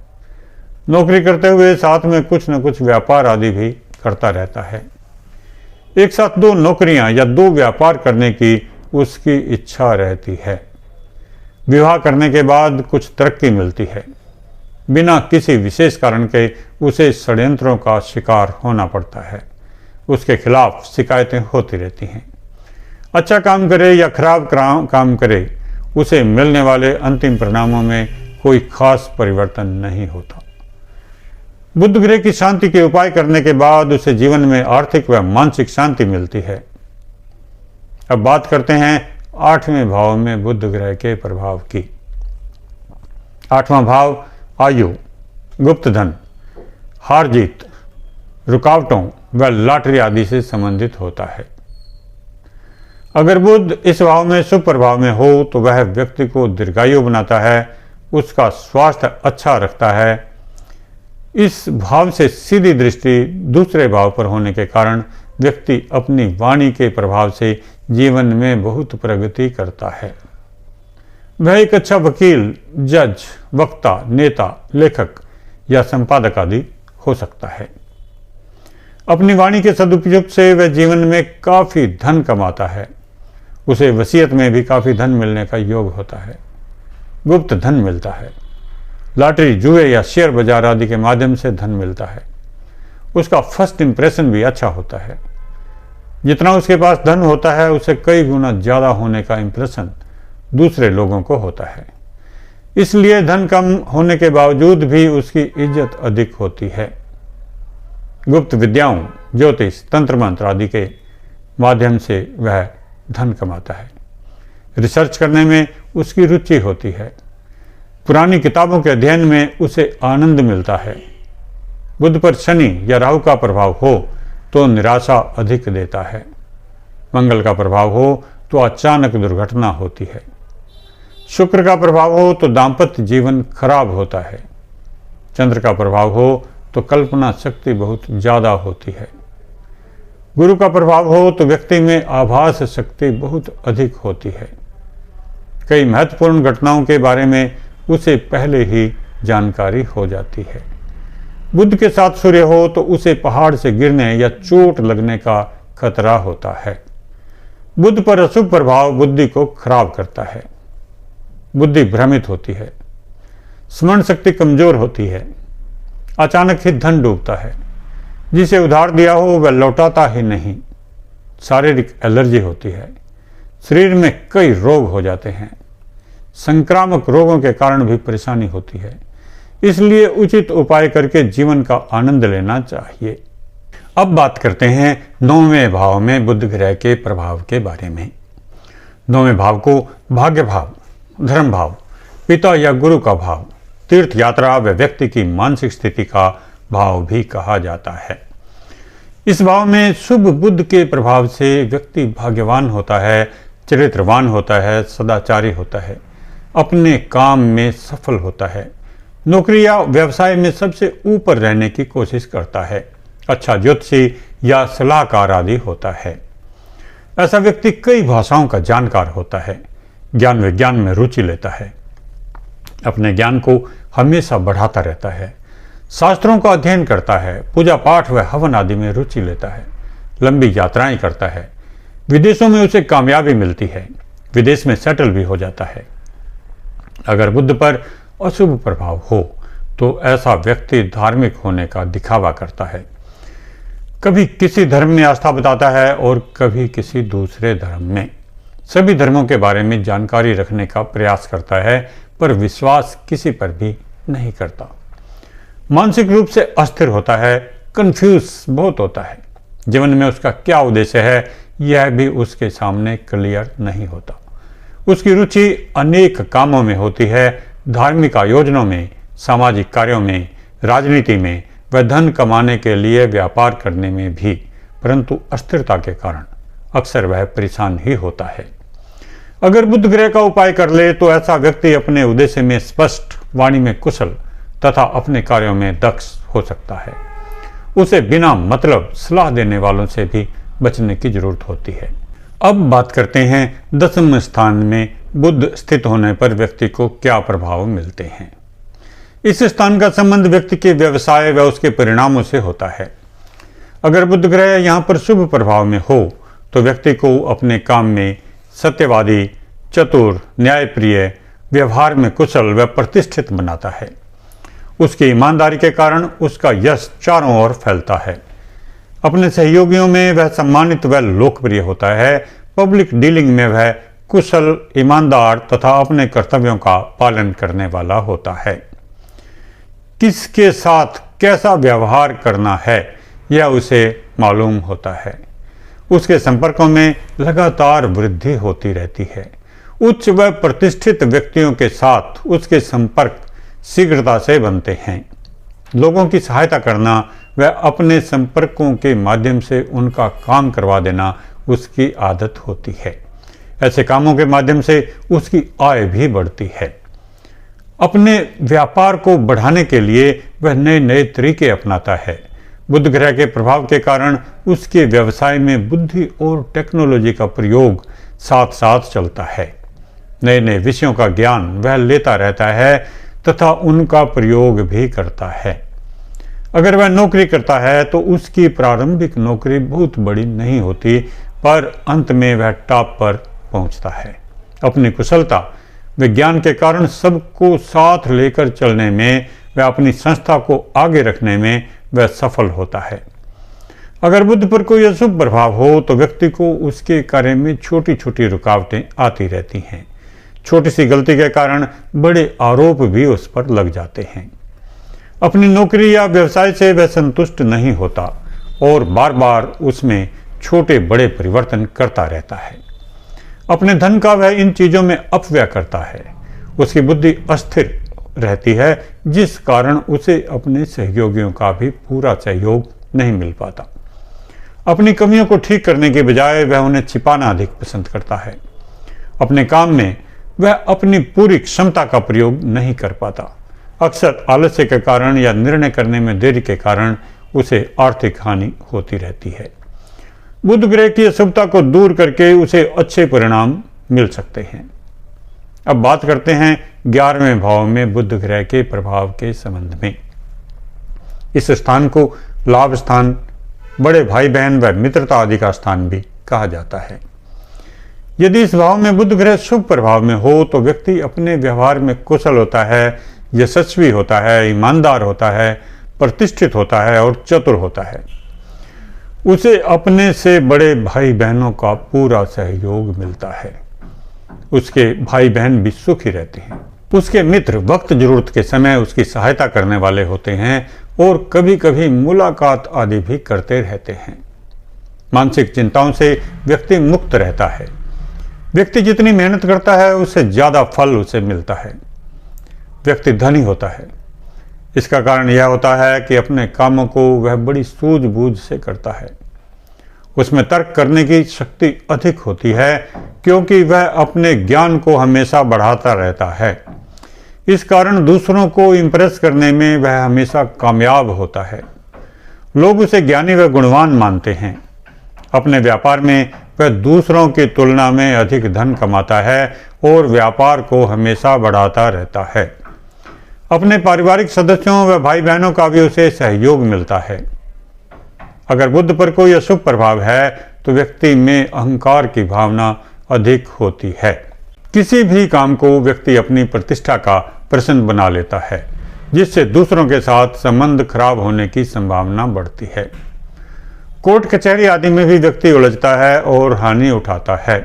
नौकरी करते हुए साथ में कुछ न कुछ व्यापार आदि भी करता रहता है। एक साथ 2 नौकरियां या 2 व्यापार करने की उसकी इच्छा रहती है। विवाह करने के बाद कुछ तरक्की मिलती है। बिना किसी विशेष कारण के उसे षड्यंत्रों का शिकार होना पड़ता है। उसके खिलाफ शिकायतें होती रहती हैं। अच्छा काम करे या खराब काम करे, उसे मिलने वाले अंतिम परिणामों में कोई खास परिवर्तन नहीं होता। बुध ग्रह की शांति के उपाय करने के बाद उसे जीवन में आर्थिक व मानसिक शांति मिलती है। अब बात करते हैं 8वें भाव में बुध ग्रह के प्रभाव की। 8वां भाव आयु, गुप्त धन, हार जीत, रुकावटों व लॉटरी आदि से संबंधित होता है। अगर बुध इस भाव में शुभ प्रभाव में हो तो वह व्यक्ति को दीर्घायु बनाता है, उसका स्वास्थ्य अच्छा रखता है। इस भाव से सीधी दृष्टि दूसरे भाव पर होने के कारण व्यक्ति अपनी वाणी के प्रभाव से जीवन में बहुत प्रगति करता है। वह एक अच्छा वकील, जज, वक्ता, नेता, लेखक या संपादक आदि हो सकता है। अपनी वाणी के सदुपयोग से वह जीवन में काफी धन कमाता है। उसे वसीयत में भी काफी धन मिलने का योग होता है। गुप्त धन मिलता है। लॉटरी, जुए या शेयर बाजार आदि के माध्यम से धन मिलता है। उसका फर्स्ट इंप्रेशन भी अच्छा होता है। जितना उसके पास धन होता है उसे कई गुना ज्यादा होने का इंप्रेशन दूसरे लोगों को होता है। इसलिए धन कम होने के बावजूद भी उसकी इज्जत अधिक होती है। गुप्त विद्याओं, ज्योतिष, तंत्र मंत्र आदि के माध्यम से वह धन कमाता है। रिसर्च करने में उसकी रुचि होती है। पुरानी किताबों के अध्ययन में उसे आनंद मिलता है। बुध पर शनि या राहु का प्रभाव हो तो निराशा अधिक देता है। मंगल का प्रभाव हो तो अचानक दुर्घटना होती है। शुक्र का प्रभाव हो तो दाम्पत्य जीवन खराब होता है। चंद्र का प्रभाव हो तो कल्पना शक्ति बहुत ज्यादा होती है। गुरु का प्रभाव हो तो व्यक्ति में आभास शक्ति बहुत अधिक होती है। कई महत्वपूर्ण घटनाओं के बारे में उसे पहले ही जानकारी हो जाती है। बुध के साथ सूर्य हो तो उसे पहाड़ से गिरने या चोट लगने का खतरा होता है। बुध पर अशुभ प्रभाव बुद्धि को खराब करता है। बुद्धि भ्रमित होती है। स्मरण शक्ति कमजोर होती है। अचानक ही धन डूबता है। जिसे उधार दिया हो वह लौटाता ही नहीं। शारीरिक एलर्जी होती है। शरीर में कई रोग हो जाते हैं। संक्रामक रोगों के कारण भी परेशानी होती है। इसलिए उचित उपाय करके जीवन का आनंद लेना चाहिए। अब बात करते हैं 9वें भाव में बुध ग्रह के प्रभाव के बारे में। 9वें भाव को भाग्य भाव, धर्म भाव, पिता या गुरु का भाव, तीर्थ यात्रा व व्यक्ति की मानसिक स्थिति का भाव भी कहा जाता है। इस भाव में शुभ बुध के प्रभाव से व्यक्ति भाग्यवान होता है, चरित्रवान होता है, सदाचारी होता है, अपने काम में सफल होता है, नौकरी या व्यवसाय में सबसे ऊपर रहने की कोशिश करता है, अच्छा ज्योतिषी या सलाहकार आदि होता है। ऐसा व्यक्ति कई भाषाओं का जानकार होता है, ज्ञान विज्ञान में रुचि लेता है, अपने ज्ञान को हमेशा बढ़ाता रहता है, शास्त्रों का अध्ययन करता है, पूजा पाठ व हवन आदि में रुचि लेता है, लंबी यात्राएं करता है, विदेशों में उसे कामयाबी मिलती है, विदेश में सेटल भी हो जाता है। अगर बुध पर अशुभ प्रभाव हो तो ऐसा व्यक्ति धार्मिक होने का दिखावा करता है। कभी किसी धर्म में आस्था बताता है और कभी किसी दूसरे धर्म में। सभी धर्मों के बारे में जानकारी रखने का प्रयास करता है पर विश्वास किसी पर भी नहीं करता। मानसिक रूप से अस्थिर होता है, कंफ्यूज बहुत होता है। जीवन में उसका क्या उद्देश्य है यह भी उसके सामने क्लियर नहीं होता। उसकी रुचि अनेक कामों में होती है, धार्मिक आयोजनों में, सामाजिक कार्यों में, राजनीति में व धन कमाने के लिए व्यापार करने में भी, परंतु अस्थिरता के कारण अक्सर वह परेशान ही होता है। अगर बुध ग्रह का उपाय कर ले तो ऐसा व्यक्ति अपने उद्देश्य में स्पष्ट, वाणी में कुशल तथा अपने कार्यों में दक्ष हो सकता है। उसे बिना मतलब सलाह देने वालों से भी बचने की जरूरत होती है। अब बात करते हैं 10वें स्थान में बुध स्थित होने पर व्यक्ति को क्या प्रभाव मिलते हैं। इस स्थान का संबंध व्यक्ति के व्यवसाय व उसके परिणामों से होता है। अगर बुध ग्रह यहाँ पर शुभ प्रभाव में हो तो व्यक्ति को अपने काम में सत्यवादी, चतुर, न्यायप्रिय, व्यवहार में कुशल व प्रतिष्ठित बनाता है। उसकी ईमानदारी के कारण उसका यश चारों ओर फैलता है। अपने सहयोगियों में वह सम्मानित व लोकप्रिय होता है। पब्लिक डीलिंग में वह कुशल, ईमानदार तथा अपने कर्तव्यों का पालन करने वाला होता है। किसके साथ कैसा व्यवहार करना है यह उसे मालूम होता है। उसके संपर्कों में लगातार वृद्धि होती रहती है। उच्च व प्रतिष्ठित व्यक्तियों के साथ उसके संपर्क शीघ्रता से बनते हैं। लोगों की सहायता करना व अपने संपर्कों के माध्यम से उनका काम करवा देना उसकी आदत होती है। ऐसे कामों के माध्यम से उसकी आय भी बढ़ती है। अपने व्यापार को बढ़ाने के लिए वह नए नए तरीके अपनाता है। बुध ग्रह के प्रभाव के कारण उसके व्यवसाय में बुद्धि और टेक्नोलॉजी का प्रयोग साथ साथ चलता है। नए नए विषयों का ज्ञान वह लेता रहता है तथा उनका प्रयोग भी करता है। अगर वह नौकरी करता है तो उसकी प्रारंभिक नौकरी बहुत बड़ी नहीं होती, पर अंत में वह टॉप पर पहुंचता है। अपनी कुशलता विज्ञान के कारण सबको साथ लेकर चलने में व अपनी संस्था को आगे रखने में वह सफल होता है। अगर बुध पर कोई अशुभ प्रभाव हो तो व्यक्ति को उसके कार्य में छोटी छोटी रुकावटें आती रहती हैं। छोटी सी गलती के कारण बड़े आरोप भी उस पर लग जाते हैं। अपनी नौकरी या व्यवसाय से वह संतुष्ट नहीं होता और बार बार उसमें छोटे बड़े परिवर्तन करता रहता है। अपने धन का वह इन चीजों में अपव्यय करता है। उसकी बुद्धि अस्थिर रहती है, जिस कारण उसे अपने सहयोगियों का भी पूरा सहयोग नहीं मिल पाता। अपनी कमियों को ठीक करने के बजाय वह उन्हें छिपाना अधिक पसंद करता है। अपने काम में वह अपनी पूरी क्षमता का प्रयोग नहीं कर पाता। अक्सर आलस्य के कारण या निर्णय करने में देरी के कारण उसे आर्थिक हानि होती रहती है। बुध ग्रह की अशुभता को दूर करके उसे अच्छे परिणाम मिल सकते हैं। अब बात करते हैं 11वें भाव में बुध ग्रह के प्रभाव के संबंध में। इस स्थान को लाभ स्थान, बड़े भाई बहन व मित्रता आदि का स्थान भी कहा जाता है। यदि इस भाव में बुध ग्रह शुभ प्रभाव में हो तो व्यक्ति अपने व्यवहार में कुशल होता है, यशस्वी होता है, ईमानदार होता है, प्रतिष्ठित होता है और चतुर होता है। उसे अपने से बड़े भाई बहनों का पूरा सहयोग मिलता है। उसके भाई बहन भी सुखी रहते हैं। उसके मित्र वक्त जरूरत के समय उसकी सहायता करने वाले होते हैं और कभी कभी मुलाकात आदि भी करते रहते हैं। मानसिक चिंताओं से व्यक्ति मुक्त रहता है। व्यक्ति जितनी मेहनत करता है उससे ज्यादा फल उसे मिलता है। व्यक्ति धनी होता है। इसका कारण यह होता है कि अपने कामों को वह बड़ी सूझबूझ से करता है। उसमें तर्क करने की शक्ति अधिक होती है क्योंकि वह अपने ज्ञान को हमेशा बढ़ाता रहता है। इस कारण दूसरों को इम्प्रेस करने में वह हमेशा कामयाब होता है। लोग उसे ज्ञानी व गुणवान मानते हैं। अपने व्यापार में वह दूसरों की तुलना में अधिक धन कमाता है और व्यापार को हमेशा बढ़ाता रहता है। अपने पारिवारिक सदस्यों व भाई बहनों का भी उसे सहयोग मिलता है। अगर बुध पर कोई अशुभ प्रभाव है तो व्यक्ति में अहंकार की भावना अधिक होती है। किसी भी काम को व्यक्ति अपनी प्रतिष्ठा का प्रश्न बना लेता है, जिससे दूसरों के साथ संबंध खराब होने की संभावना बढ़ती है। कोर्ट कचहरी आदि में भी व्यक्ति उलझता है और हानि उठाता है।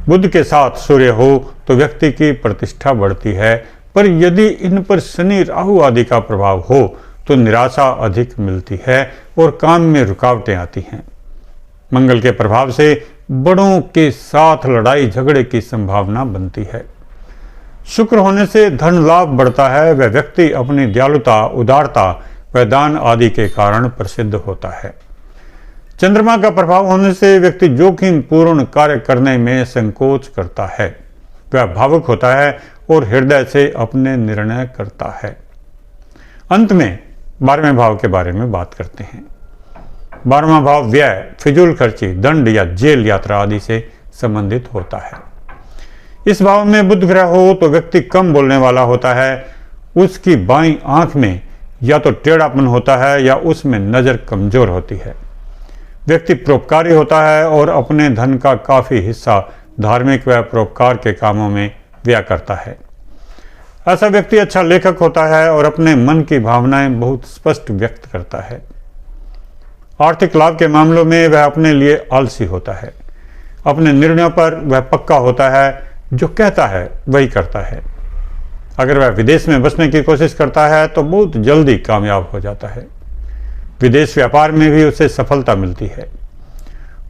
बुध के साथ सूर्य हो तो व्यक्ति की प्रतिष्ठा बढ़ती है, पर यदि इन पर शनि राहु आदि का प्रभाव हो तो निराशा अधिक मिलती है और काम में रुकावटें आती हैं। मंगल के प्रभाव से बड़ों के साथ लड़ाई झगड़े की संभावना बनती है। शुक्र होने से धन लाभ बढ़ता है। वह व्यक्ति अपनी दयालुता, उदारता व दान आदि के कारण प्रसिद्ध होता है। चंद्रमा का प्रभाव होने से व्यक्ति जोखिम पूर्ण कार्य करने में संकोच करता है। वह भावुक होता है और हृदय से अपने निर्णय करता है। अंत में 12वें भाव के बारे में बात करते हैं। 12वां भाव व्यय, फिजूल खर्ची, दंड या जेल यात्रा आदि से संबंधित होता है। इस भाव में बुध ग्रह हो तो व्यक्ति कम बोलने वाला होता है। उसकी बाईं आंख में या तो टेढ़ापन होता है या उसमें नजर कमजोर होती है। व्यक्ति परोपकारी होता है और अपने धन का काफी हिस्सा धार्मिक व परोपकार के कामों में व्यय करता है। ऐसा व्यक्ति अच्छा लेखक होता है और अपने मन की भावनाएं बहुत स्पष्ट व्यक्त करता है। आर्थिक लाभ के मामलों में वह अपने लिए आलसी होता है। अपने निर्णयों पर वह पक्का होता है, जो कहता है वही करता है। अगर वह विदेश में बसने की कोशिश करता है तो बहुत जल्दी कामयाब हो जाता है। विदेश व्यापार में भी उसे सफलता मिलती है।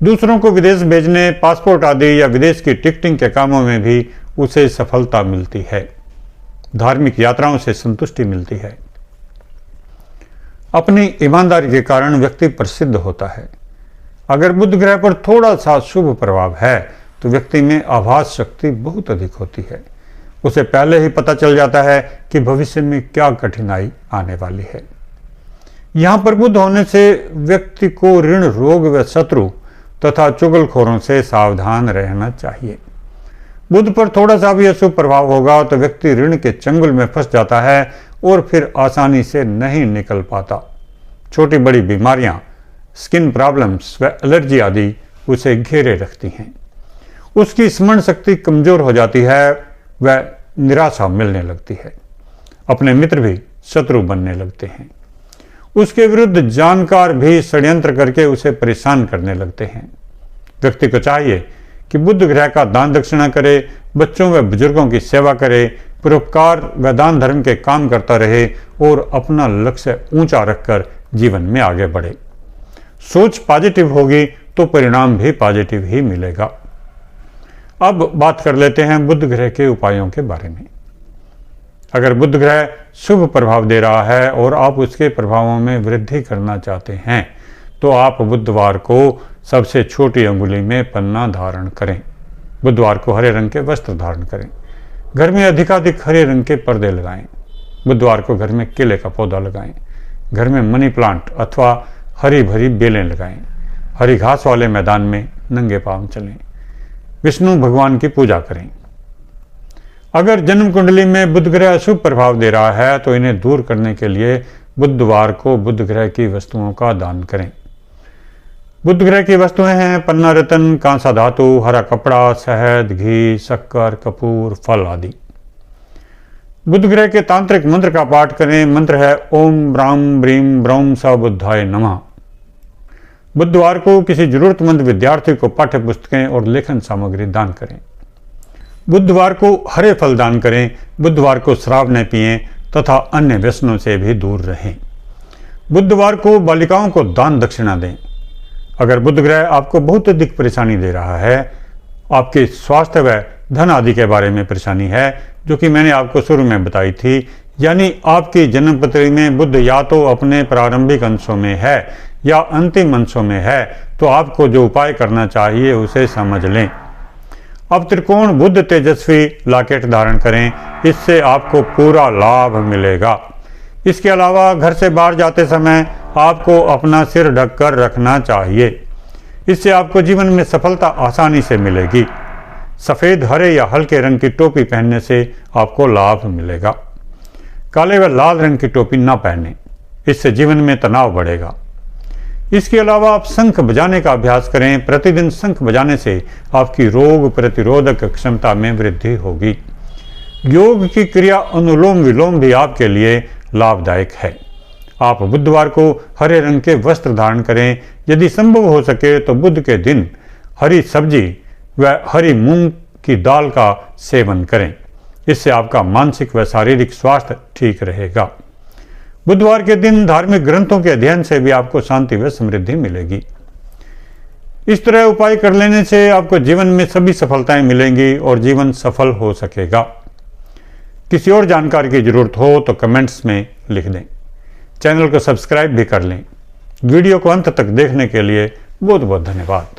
दूसरों को विदेश भेजने, पासपोर्ट आदि या विदेश की टिकटिंग के कामों में भी उसे सफलता मिलती है। धार्मिक यात्राओं से संतुष्टि मिलती है। अपनी ईमानदारी के कारण व्यक्ति प्रसिद्ध होता है। अगर बुध ग्रह पर थोड़ा सा शुभ प्रभाव है तो व्यक्ति में आभास शक्ति बहुत अधिक होती है। उसे पहले ही पता चल जाता है कि भविष्य में क्या कठिनाई आने वाली है। यहां पर बुध होने से व्यक्ति को ऋण, रोग व शत्रु तथा चुगलखोरों से सावधान रहना चाहिए। बुध पर थोड़ा सा भी अशुभ प्रभाव होगा तो व्यक्ति ऋण के चंगुल में फंस जाता है और फिर आसानी से नहीं निकल पाता। छोटी बड़ी बीमारियां, स्किन प्रॉब्लम्स व एलर्जी आदि उसे घेरे रखती हैं। उसकी स्मरण शक्ति कमजोर हो जाती है, वह निराशा मिलने लगती है। अपने मित्र भी शत्रु बनने लगते हैं। उसके विरुद्ध जानकार भी षड्यंत्र करके उसे परेशान करने लगते हैं। व्यक्ति को चाहिए कि बुध ग्रह का दान दक्षिणा करे, बच्चों व बुजुर्गों की सेवा करे, परोपकार व दान धर्म के काम करता रहे और अपना लक्ष्य ऊंचा रखकर जीवन में आगे बढ़े। सोच पॉजिटिव होगी तो परिणाम भी पॉजिटिव ही मिलेगा। अब बात कर लेते हैं बुध ग्रह के उपायों के बारे में। अगर बुध ग्रह शुभ प्रभाव दे रहा है और आप उसके प्रभावों में वृद्धि करना चाहते हैं तो आप बुधवार को सबसे छोटी अंगुली में पन्ना धारण करें। बुधवार को हरे रंग के वस्त्र धारण करें। घर में अधिकाधिक हरे रंग के पर्दे लगाएं। बुधवार को घर में केले का पौधा लगाएं। घर में मनी प्लांट अथवा हरी भरी बेलें लगाएं। हरी घास वाले मैदान में नंगे पांव चलें। विष्णु भगवान की पूजा करें। अगर जन्म कुंडली में बुध ग्रह अशुभ प्रभाव दे रहा है तो इन्हें दूर करने के लिए बुधवार को बुध ग्रह की वस्तुओं का दान करें। बुध ग्रह की वस्तुएं हैं पन्ना रत्न, कांसा धातु, हरा कपड़ा, शहद, घी, शक्कर, कपूर, फल आदि। बुध ग्रह के तांत्रिक मंत्र का पाठ करें। मंत्र है ओम ब्राम ब्रीम ब्रह्म स बुद्धाय नमः। बुधवार को किसी जरूरतमंद विद्यार्थी को पाठ्य पुस्तकें और लेखन सामग्री दान करें। बुधवार को हरे फल दान करें। बुधवार को शराब न पिएं तथा अन्य व्यसनों से भी दूर रहें। बुधवार को बालिकाओं को दान दक्षिणा दें। अगर बुध ग्रह आपको बहुत अधिक परेशानी दे रहा है, आपके स्वास्थ्य व धन आदि के बारे में परेशानी है, जो कि मैंने आपको शुरू में बताई थी, यानी आपकी जन्म पत्री में बुध या तो अपने प्रारंभिक अंशों में है या अंतिम अंशों में है, तो आपको जो उपाय करना चाहिए उसे समझ लें। अब त्रिकोण बुध तेजस्वी लॉकेट धारण करें। इससे आपको पूरा लाभ मिलेगा। इसके अलावा घर से बाहर जाते समय आपको अपना सिर ढककर रखना चाहिए। इससे आपको जीवन में सफलता आसानी से मिलेगी। सफ़ेद, हरे या हल्के रंग की टोपी पहनने से आपको लाभ मिलेगा। काले व लाल रंग की टोपी ना पहने, इससे जीवन में तनाव बढ़ेगा। इसके अलावा आप शंख बजाने का अभ्यास करें। प्रतिदिन शंख बजाने से आपकी रोग प्रतिरोधक क्षमता में वृद्धि होगी। योग की क्रिया अनुलोम विलोम भी आपके लिए लाभदायक है। आप बुधवार को हरे रंग के वस्त्र धारण करें। यदि संभव हो सके तो बुध के दिन हरी सब्जी व हरी मूंग की दाल का सेवन करें। इससे आपका मानसिक व शारीरिक स्वास्थ्य ठीक रहेगा। बुधवार के दिन धार्मिक ग्रंथों के अध्ययन से भी आपको शांति व समृद्धि मिलेगी। इस तरह उपाय कर लेने से आपको जीवन में सभी सफलताएं मिलेंगी और जीवन सफल हो सकेगा। किसी और जानकारी की जरूरत हो तो कमेंट्स में लिख दें। चैनल को सब्सक्राइब भी कर लें। वीडियो को अंत तक देखने के लिए बहुत बहुत धन्यवाद।